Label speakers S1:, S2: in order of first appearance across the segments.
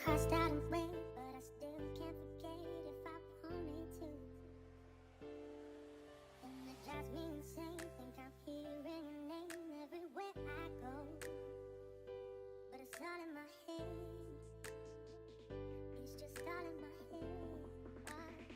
S1: Crossed out and way, but I still can't forget if I wanted to. And it drives me insane, think I'm hearing your name everywhere I go. But it's all in my head, it's just all in my head. Why?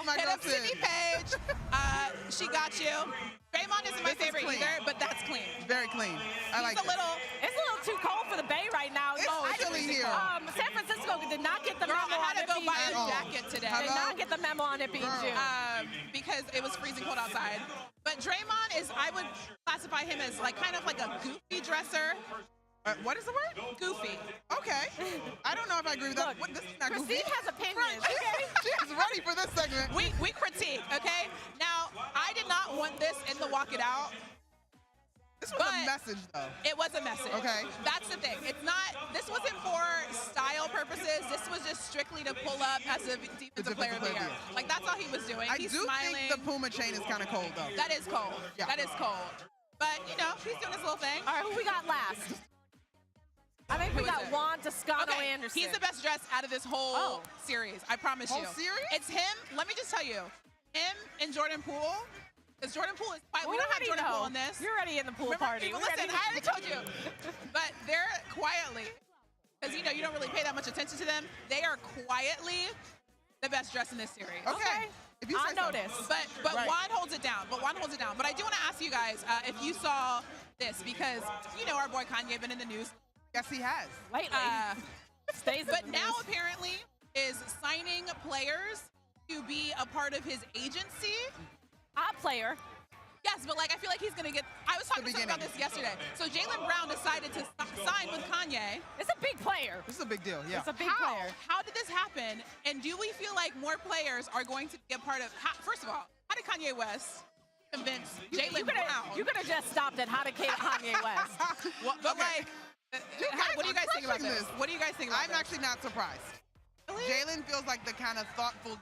S2: my
S3: Hit
S2: girl
S3: up Sydney Page. She got you. Draymond isn't my favorite either, but that's clean.
S2: Very clean. I like
S4: It's a little too cold for the Bay right now.
S2: It's chilly here.
S4: San Francisco did not get the
S3: Girl,
S4: memo
S3: I had
S4: on
S3: to go
S4: it
S3: buy
S4: being
S3: a
S4: June.
S3: jacket today.
S4: Did not get the memo on it being June.
S3: Because it was freezing cold outside. But Draymond is, I would classify him as like kind of like a goofy dresser.
S2: What is the word?
S3: Goofy.
S2: Okay. I don't know if I agree with that.
S4: Look,
S2: This is not goofy.
S4: Christine has opinions.
S2: She's ready for this segment.
S3: We critique, okay? Now, I did not want this in the Walk It Out.
S2: This was a message, though.
S3: It was a message.
S2: Okay.
S3: That's the thing. It's not, this wasn't for style purposes. This was just strictly to pull up as a defensive player of the year. Like, that's all he was doing.
S2: I
S3: He's
S2: do
S3: smiling.
S2: think the Puma chain is kind of cold, though.
S3: That is cold.
S2: Yeah.
S3: That is cold. But, you know, he's doing his little thing.
S4: All right, who we got last? I think we
S3: Who is
S4: got
S3: it?
S4: Juan Toscano
S3: Okay,
S4: Anderson.
S3: he's the best dressed out of this whole series. I promise you.
S2: Whole series?
S3: It's him. Let me just tell you. Him and Jordan Poole. Because Jordan Poole is quiet. We don't have Jordan Poole on this.
S4: You're already in the pool
S3: Remember,
S4: party.
S3: Well,
S4: We're
S3: listen,
S4: ready.
S3: I already told you. But they're quietly, because you know you don't really pay that much attention to them. They are quietly the best dressed in this series.
S4: Okay.
S2: If you
S4: I
S2: say so.
S4: noticed.
S3: But
S2: Right.
S3: Juan holds it down. But I do want to ask you guys if you saw this, because you know our boy Kanye been in the news.
S2: Yes, he has.
S4: Lately. Stays in
S3: But
S4: the
S3: now
S4: news.
S3: apparently is signing players to be a part of his agency.
S4: Hot player.
S3: Yes, but like I feel like he's gonna get. I was talking to someone about this yesterday. So Jaylen Brown decided to sign with Kanye.
S4: It's a big player.
S2: This is a big deal, yeah.
S4: It's a big
S3: How?
S4: player.
S3: How did this happen? And do we feel like more players are going to be a part of? First of all, how did Kanye West convince Jaylen Brown?
S4: You could have just stopped at how to Kanye West.
S3: But like, what do you guys think about
S2: crushing
S3: this? What do you guys think about
S2: I'm
S3: this?
S2: actually not surprised.
S3: Really?
S2: Jaylen feels like the kind of thoughtful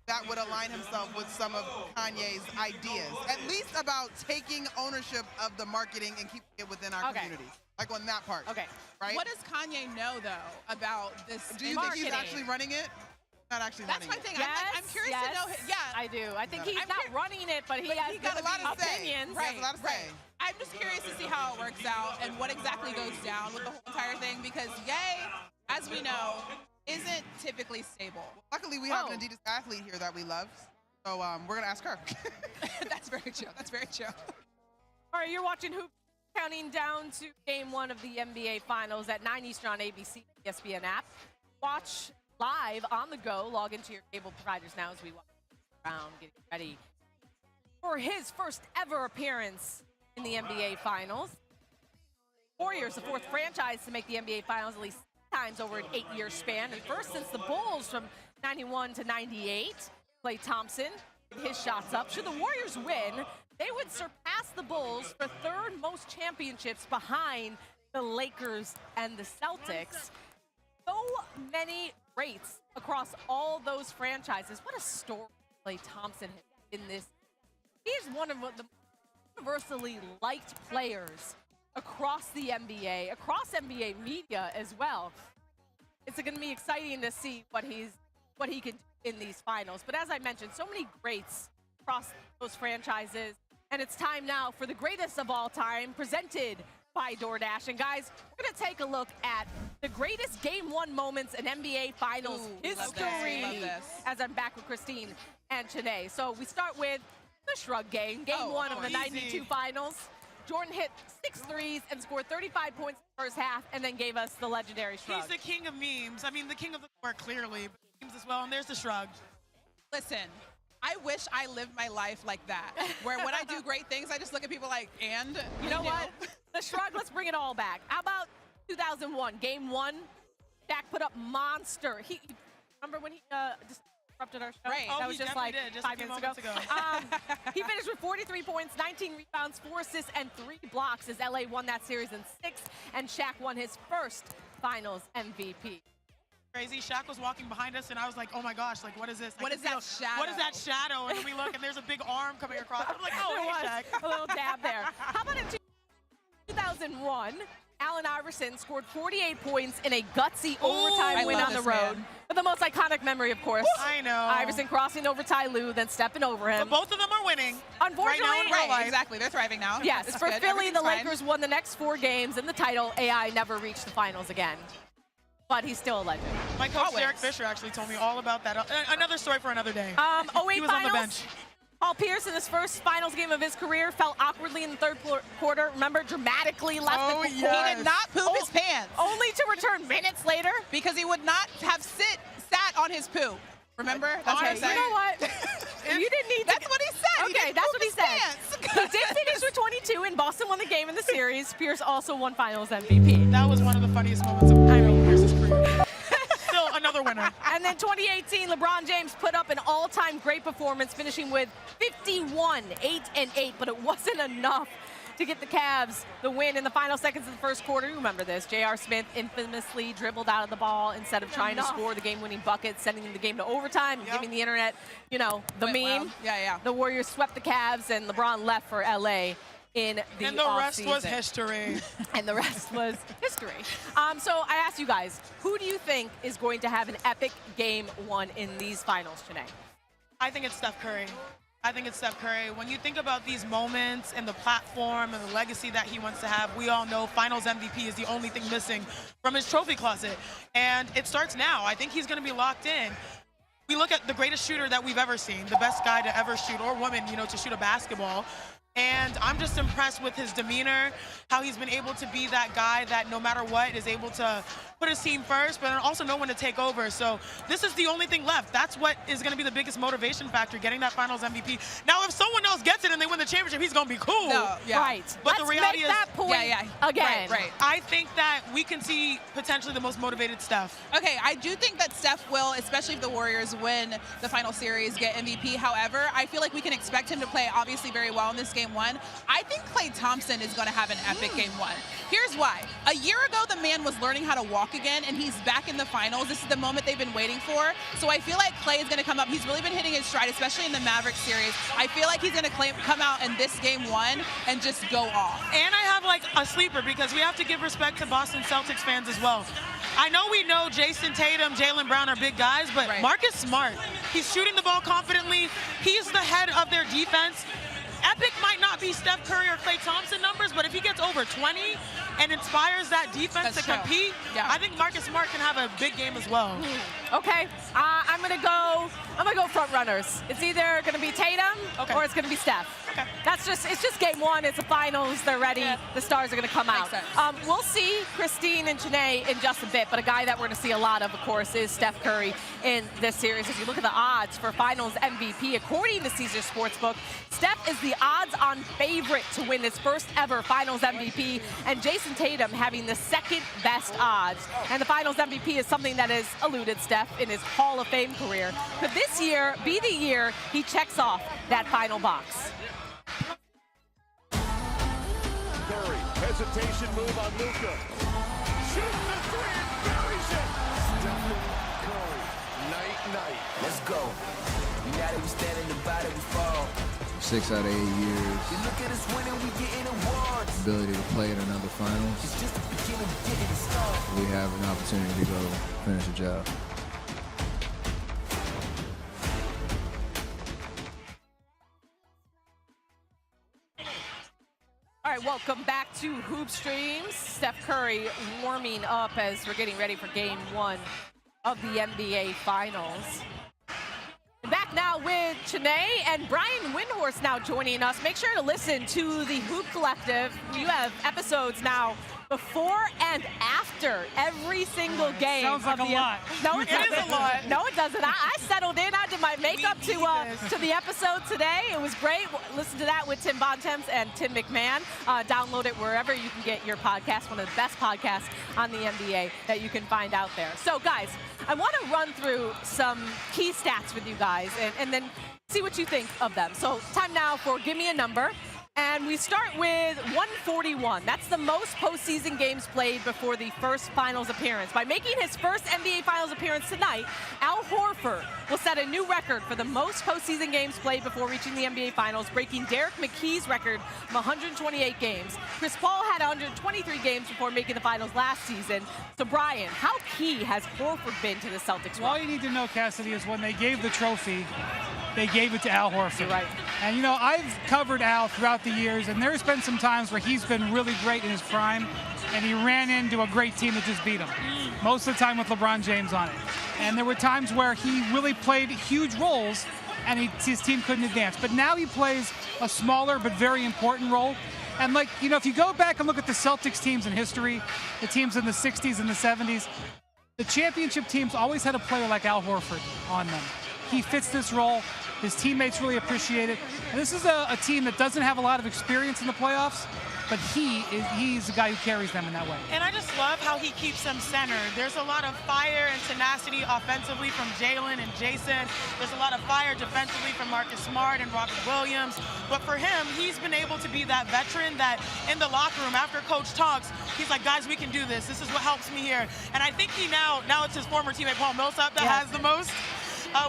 S2: that would align himself with some of Kanye's ideas, at least about taking ownership of the marketing and keeping it within our communities. Like on that part.
S4: Okay.
S2: Right?
S3: What does Kanye know though about this?
S2: Do you think he's
S4: marketing?
S2: actually running it? Not actually
S3: That's
S2: running
S3: my thing.
S2: it.
S3: I'm curious to know. Yeah,
S4: I do. I think he's
S3: I'm
S4: not
S3: cur-
S4: running it, but he
S3: But
S4: has
S3: he got
S2: a lot to say.
S4: opinions.
S2: Right. He has a lot to say.
S3: I'm just curious to see how it works out and what exactly goes down with the whole entire thing, because Ye, as we know, isn't typically stable.
S2: Luckily, we have an Adidas athlete here that we love. So we're going to ask her.
S3: That's very true. That's very true.
S4: All right, you're watching Hoop, counting down to Game 1 of the NBA Finals at 9 Eastern on ABC ESPN app. Watch live on the go. Log into your cable providers now as we walk around getting ready for his first ever appearance in the NBA Finals. Warriors, the fourth franchise to make the NBA Finals at least 6 times over an 8-year span, and first since the Bulls from 91 to 98. Klay Thompson, his shots up. Should the Warriors win, they would surpass the Bulls for third most championships behind the Lakers and the Celtics. So many greats across all those franchises. What a story Klay Thompson has in this. He is one of the universally liked players across the NBA, across NBA media as well. It's going to be exciting to see what he can do in these finals. But as I mentioned, so many greats across those franchises. And it's time now for the greatest of all time, presented by DoorDash. And guys, we're going to take a look at the greatest Game 1 moments in NBA Finals history.
S3: Love this.
S4: As I'm back with Christine and Chanae. So we start with the Shrug Game, Game 1 of the 92 Finals. Jordan hit 6 threes and scored 35 points in the first half, and then gave us the legendary shrug.
S5: He's the king of memes. I mean, the king of the court, clearly, but memes as well. And there's the shrug.
S3: Listen, I wish I lived my life like that, where when I do great things, I just look at people like, and?
S4: You know what? The shrug, let's bring it all back. How about 2001, Game 1? Shaq put up monster. He remember when he disrupted our show?
S3: Right.
S4: That
S5: Oh,
S4: was
S5: he
S4: just like
S5: definitely did, just
S4: 5
S5: a few
S4: minutes ago.
S5: moments
S4: He finished with 43 points, 19 rebounds, 4 assists, and 3 blocks as LA won that series in 6, and Shaq won his first Finals MVP.
S5: Crazy. Shaq was walking behind us, and I was like, oh my gosh, like, what is this?
S3: What is that shadow?
S5: What is that shadow? And then we look, and there's a big arm coming across. I'm like, oh, hey, Shaq.
S4: A little dab there. How about in 2001? Allen Iverson scored 48 points in a gutsy overtime win
S3: love
S4: on the
S3: this
S4: road.
S3: man.
S4: But the most iconic memory, of course.
S5: I know.
S4: Iverson crossing over Ty Lue, then stepping over him.
S5: But both of them are winning.
S4: Unfortunately,
S5: right now in real life.
S3: Exactly. They're thriving now.
S4: yes,
S3: It's
S4: for
S3: good.
S4: Philly, the
S3: Everything's fine.
S4: Lakers won the next 4 games, and the title AI never reached the finals again. but he's still a legend.
S5: My coach,
S4: Always.
S5: Derek Fisher, actually told me all about that. Another story for another day.
S4: 08
S5: he was on the
S4: finals.
S5: bench.
S4: Paul Pierce, in his first finals game of his career, fell awkwardly in the third quarter. Remember, dramatically left the
S3: He
S4: court.
S3: did not poop his pants.
S4: Only to return minutes later.
S3: Because he would not have sat on his poo. Remember? That's what
S4: Okay,
S3: I'm saying.
S4: you know what? You didn't need to.
S3: That's what he said.
S4: Okay, that's what he said. He did finish with 22, and Boston won the game in the series. Pierce also won Finals MVP.
S5: That was one of the funniest moments of Pierce's career. Still another winner.
S4: And then 2018, LeBron James put up an all-time great performance, finishing with 51, 8-8, but it wasn't enough to get the Cavs the win in the final seconds of the first quarter. You remember this. J.R. Smith infamously dribbled out of the ball instead of trying to score the game-winning bucket, sending the game to overtime, and giving the internet, you know, the meme.
S3: Well, yeah.
S4: The Warriors swept the Cavs, and LeBron left for L.A. in the
S5: And the rest
S4: offseason.
S5: was history.
S4: And the rest was history. So I asked you guys, who do you think is going to have an epic game one in these finals today?
S5: I think it's Steph Curry. When you think about these moments and the platform and the legacy that he wants to have, we all know Finals MVP is the only thing missing from his trophy closet. And it starts now. I think he's going to be locked in. We look at the greatest shooter that we've ever seen, the best guy to ever shoot, or woman, you know, to shoot a basketball. And I'm just impressed with his demeanor, how he's been able to be that guy that no matter what is able to put his team first, but also know when to take over. So this is the only thing left. That's what is going to be the biggest motivation factor, getting that Finals MVP. Now, if someone else gets it and they win the championship, he's going to be cool.
S3: No, yeah.
S4: Right.
S5: But
S4: Let's
S5: the reality
S4: make
S5: is,
S4: that point again.
S3: Right.
S5: I think that we can see potentially the most motivated Steph.
S3: Okay, I do think that Steph will, especially if the Warriors win the final series, get MVP. However, I feel like we can expect him to play obviously very well in this game one. I think Klay Thompson is going to have an epic game one. Here's why. A year ago, the man was learning how to walk again, and he's back in the finals. This is the moment they've been waiting for. So I feel like Klay is going to come up. He's really been hitting his stride, especially in the Mavericks series. I feel like he's going to come out in this game one and just go off.
S5: And I have like a sleeper because we have to give respect to Boston Celtics fans as well. I know we know Jason Tatum, Jaylen Brown are big guys, but Marcus Smart, he's shooting the ball confidently. He's the head of their defense. Epic might not be Steph Curry or Klay Thompson numbers, but if he gets over 20 and inspires that defense to compete, I think Marcus Smart can have a big game as well.
S4: Okay, I'm gonna go front runners. It's either gonna be Tatum or it's gonna be Steph.
S5: Okay.
S4: It's just game one. It's the finals. They're ready. The stars are gonna come out. We'll see Christine and Janae in just a bit, but a guy that we're gonna see a lot of course, is Steph Curry in this series. If you look at the odds for Finals MVP, according to Caesars Sportsbook, Steph is the odds-on favorite to win his first ever Finals MVP, and Jason Tatum having the second best odds. And the Finals MVP is something that has eluded Steph in his Hall of Fame career. Could this year be the year he checks off that final box?
S6: Curry, hesitation move on Luka. Shoots the three and buries it. Stephen Curry, night.
S7: Let's go. We gotta be standing the body we fall.
S8: 6 out of 8 years.
S7: You look at us winning, we getting awards.
S8: Ability to play at another finals.
S7: It's just the beginning, we getting it started.
S8: We have an opportunity to go finish the job.
S4: All right, welcome back to Hoop Streams. Steph Curry warming up as we're getting ready for game one of the NBA Finals. Back now with Chanae and Brian Windhorst now joining us. Make sure to listen to the Hoop Collective. You have episodes now before and after every single game.
S5: Sounds like
S4: of the
S5: a lot.
S4: No, it doesn't.
S5: It is a lot.
S4: No, it doesn't. I settled in. I did my makeup to the episode today. It was great. Listen to that with Tim Bontemps and Tim McMahon. Download it wherever you can get your podcast. One of the best podcasts on the NBA that you can find out there. So, guys, I want to run through some key stats with you guys and then see what you think of them. So, time now for Give Me a Number. And we start with 141. That's the most postseason games played before the first finals appearance. By making his first NBA Finals appearance tonight, Al Horford will set a new record for the most postseason games played before reaching the NBA Finals, breaking Derek McKee's record of 128 games. Chris Paul had 123 games before making the finals last season. So, Brian, how key has Horford been to the Celtics?
S9: Well, all you need to know, Cassidy, is when they gave the trophy they gave it to Al Horford.
S4: You're right.
S9: And, you know, I've covered Al throughout the years, and there's been some times where he's been really great in his prime, and he ran into a great team that just beat him. Most of the time with LeBron James on it. And there were times where he really played huge roles, and his team couldn't advance. But now he plays a smaller but very important role. And, like, you know, if you go back and look at the Celtics teams in history, the teams in the 60s and the 70s, the championship teams always had a player like Al Horford on them. He fits this role. His teammates really appreciate it. And this is a team that doesn't have a lot of experience in the playoffs, but he's the guy who carries them in that way.
S5: And I just love how he keeps them centered. There's a lot of fire and tenacity offensively from Jalen and Jason. There's a lot of fire defensively from Marcus Smart and Robert Williams. But for him, he's been able to be that veteran that in the locker room, after coach talks, he's like, guys, we can do this. This is what helps me here. And I think he now it's his former teammate Paul Millsap that has the most.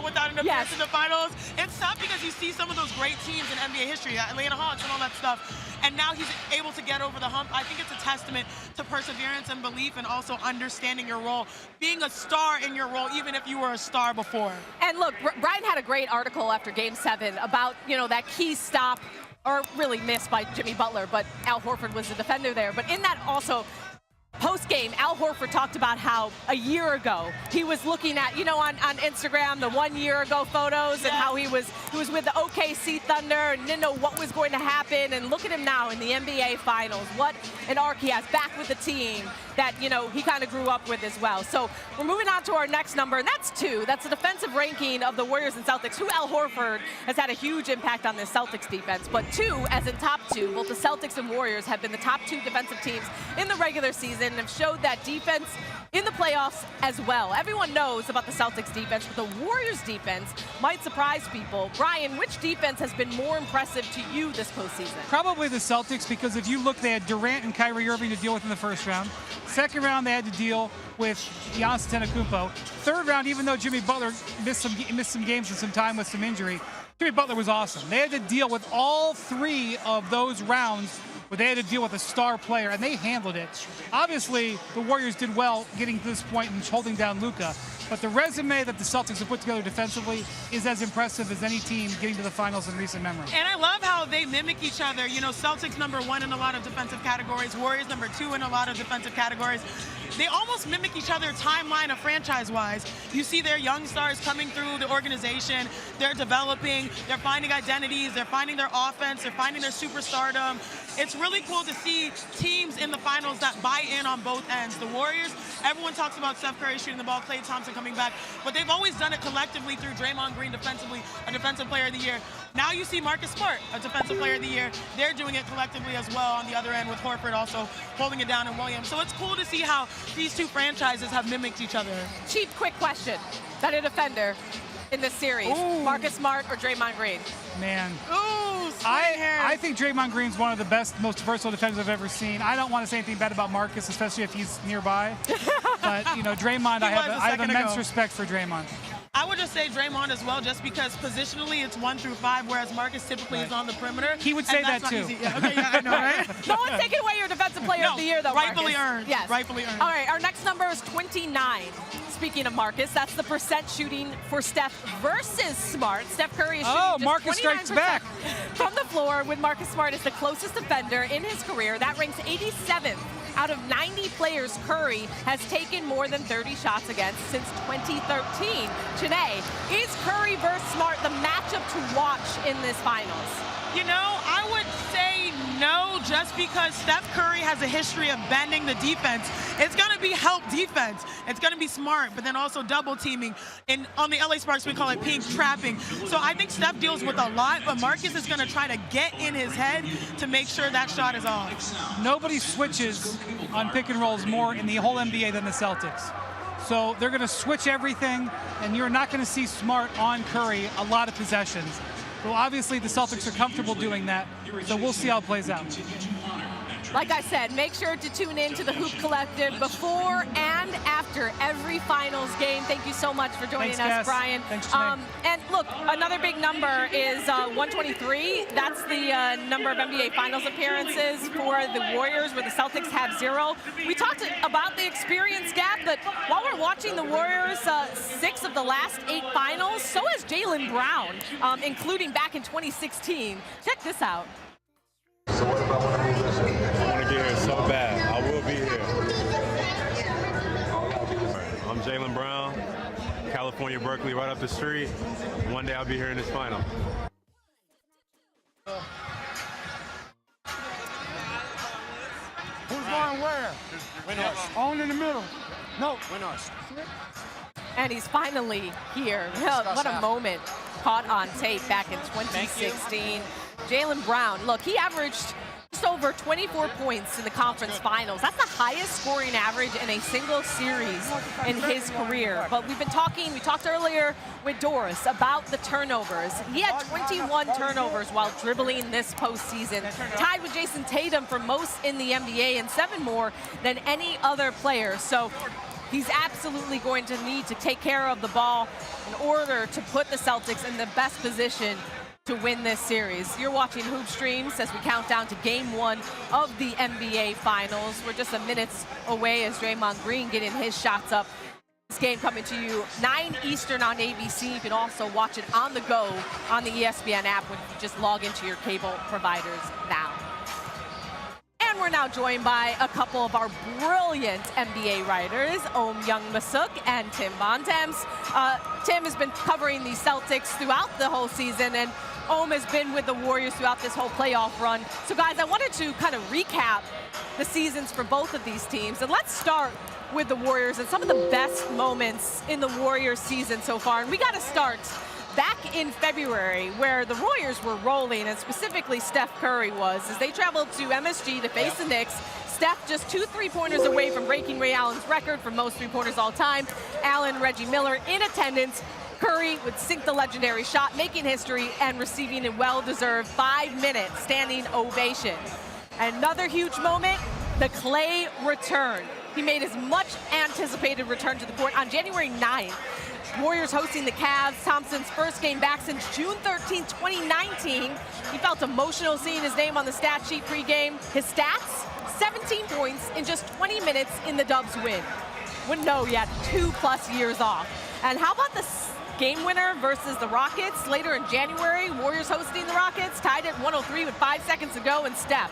S5: Without an appearance in the finals. It's tough because you see some of those great teams in NBA history, Atlanta Hawks and all that stuff, and now he's able to get over the hump. I think it's a testament to perseverance and belief and also understanding your role, being a star in your role, even if you were a star before.
S4: And look, Brian had a great article after Game 7 about, you know, that key stop, or really missed by Jimmy Butler, but Al Horford was the defender there. But in that also, post-game, Al Horford talked about how a year ago he was looking at, you know, on Instagram, the 1 year ago photos and how he was with the OKC Thunder and didn't know what was going to happen. And look at him now in the NBA Finals. What an arc he has back with the team that, you know, he kind of grew up with as well. So we're moving on to our next number, and that's 2. That's the defensive ranking of the Warriors and Celtics. 2, Al Horford has had a huge impact on the Celtics defense, but 2, as in top 2, both the Celtics and Warriors have been the top 2 defensive teams in the regular season and have showed that defense in the playoffs as well. Everyone knows about the Celtics defense, but the Warriors defense might surprise people. Brian, which defense has been more impressive to you this postseason?
S9: Probably the Celtics, because if you look, they had Durant and Kyrie Irving to deal with in the first round. Second round, they had to deal with Giannis Antetokounmpo. Third round, even though Jimmy Butler missed some games and some time with some injury, Jimmy Butler was awesome. They had to deal with all 3 of those rounds where they had to deal with a star player, and they handled it. Obviously, the Warriors did well getting to this point and holding down Luka, but the resume that the Celtics have put together defensively is as impressive as any team getting to the finals in recent memory.
S5: And I love how they mimic each other. You know, Celtics #1 in a lot of defensive categories, Warriors #2 in a lot of defensive categories. They almost mimic each other timeline of franchise-wise. You see their young stars coming through the organization. They're developing. They're finding identities. They're finding their offense. They're finding their superstardom. It's really cool to see teams in the finals that buy in on both ends. The Warriors, everyone talks about Steph Curry shooting the ball, Klay Thompson coming back, but they've always done it collectively through Draymond Green defensively, a defensive player of the year. Now you see Marcus Smart, a defensive player of the year. They're doing it collectively as well on the other end with Horford also holding it down and Williams. So it's cool to see how these 2 franchises have mimicked each other.
S4: Chief, quick question. Better defender in this series, Marcus Smart or Draymond Green?
S9: Man.
S5: Ooh,
S9: I think Draymond Green's one of the best, most versatile defenders I've ever seen. I don't want to say anything bad about Marcus, especially if he's nearby. But, you know, Draymond, I have immense respect for Draymond.
S5: I would just say Draymond as well, just because positionally it's 1 through 5, whereas Marcus typically is on the perimeter.
S9: He would say that too.
S5: Yeah, okay, yeah, I know, right?
S4: No one's taking away your defensive player of the year, though,
S5: rightfully
S4: Marcus.
S5: earned.
S4: Yes.
S5: Rightfully earned.
S4: All right, our next number is 29. Speaking of Marcus, that's the percent shooting for Steph versus Smart. Steph Curry is shooting just
S9: Marcus strikes back
S4: from the floor, with Marcus Smart as the closest defender in his career. That ranks 87th out of 90 players Curry has taken more than 30 shots against since 2013. Janae, is Curry versus Smart the matchup to watch in this finals?
S5: You know, I would say no, just because Steph Curry has a history of bending the defense. It's going to be help defense. It's going to be smart, but then also double teaming. And on the LA Sparks, we call it pink trapping. So I think Steph deals with a lot, but Marcus is going to try to get in his head to make sure that shot is off.
S9: Nobody switches on pick and rolls more in the whole NBA than the Celtics. So they're going to switch everything, and you're not going to see Smart on Curry a lot of possessions. Well, obviously the Celtics are comfortable doing that, so we'll see how it plays out.
S4: Like I said, make sure to tune in to the Hoop Collective before and after every finals game. Thank you so much for joining us,
S9: Cass.
S4: Brian.
S9: Thanks, Janae.
S4: And look, another big number is 123. That's the number of NBA Finals appearances for the Warriors, where the Celtics have 0. We talked about the experience gap, but while we're watching the Warriors, 6 of the last 8 finals, so has Jaylen Brown, including back in 2016. Check this out.
S10: So what about when I want to get here so bad. I will be here. I'm Jaylen Brown, California, Berkeley, right up the street. One day I'll be here in this final.
S6: Who's going where? On in the middle. No.
S4: And he's finally here. What a moment. Caught on tape back in 2016. Jaylen Brown, look, he averaged just over 24 points in the conference finals. That's the highest scoring average in a single series in his career. But we talked earlier with Doris about the turnovers. He had 21 turnovers while dribbling this postseason, tied with Jason Tatum for most in the NBA and 7 more than any other player. So he's absolutely going to need to take care of the ball in order to put the Celtics in the best position to win this series. You're watching Hoop Streams as we count down to Game 1 of the NBA Finals. We're just a minutes away as Draymond Green getting his shots up. This game coming to you 9 Eastern on ABC. You can also watch it on the go on the ESPN app when you just log into your cable providers now. And we're now joined by a couple of our brilliant NBA writers, Om Young-Masuk and Tim Bontemps. Tim has been covering the Celtics throughout the whole season, and Om has been with the Warriors throughout this whole playoff run. So guys, I wanted to kind of recap the seasons for both of these teams. And let's start with the Warriors and some of the best moments in the Warriors season so far. And we got to start back in February, where the Warriors were rolling, and specifically Steph Curry was, as they traveled to MSG to face the Knicks. Steph just 2 3-pointers away from breaking Ray Allen's record for most 3-pointers all time. Allen, Reggie Miller in attendance. Curry would sink the legendary shot, making history and receiving a well-deserved 5-minute standing ovation. Another huge moment, the Clay return. He made his much anticipated return to the court on January 9th. Warriors hosting the Cavs, Thompson's first game back since June 13, 2019. He felt emotional seeing his name on the stat sheet pregame. His stats, 17 points in just 20 minutes in the Dubs win. Wouldn't know he had 2+ years off. And how about the game winner versus the Rockets later in January? Warriors hosting the Rockets, tied at 103 with 5 seconds to go, and Steph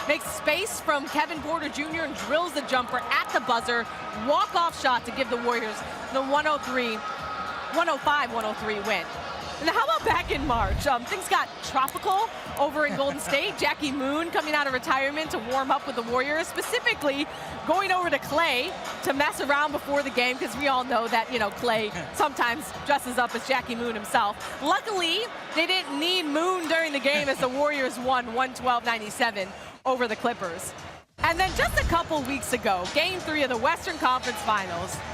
S4: makes space from Kevin Porter Jr. and drills the jumper at the buzzer. Walk-off shot to give the Warriors the 105-103 win. And how about back in March? Things got tropical over in Golden State. Jackie Moon coming out of retirement to warm up with the Warriors, specifically going over to Clay to mess around before the game, because we all know that, Clay sometimes dresses up as Jackie Moon himself. Luckily, they didn't need Moon during the game as the Warriors won 112-97 over the Clippers. And then just a couple weeks ago, Game 3 of the Western Conference Finals,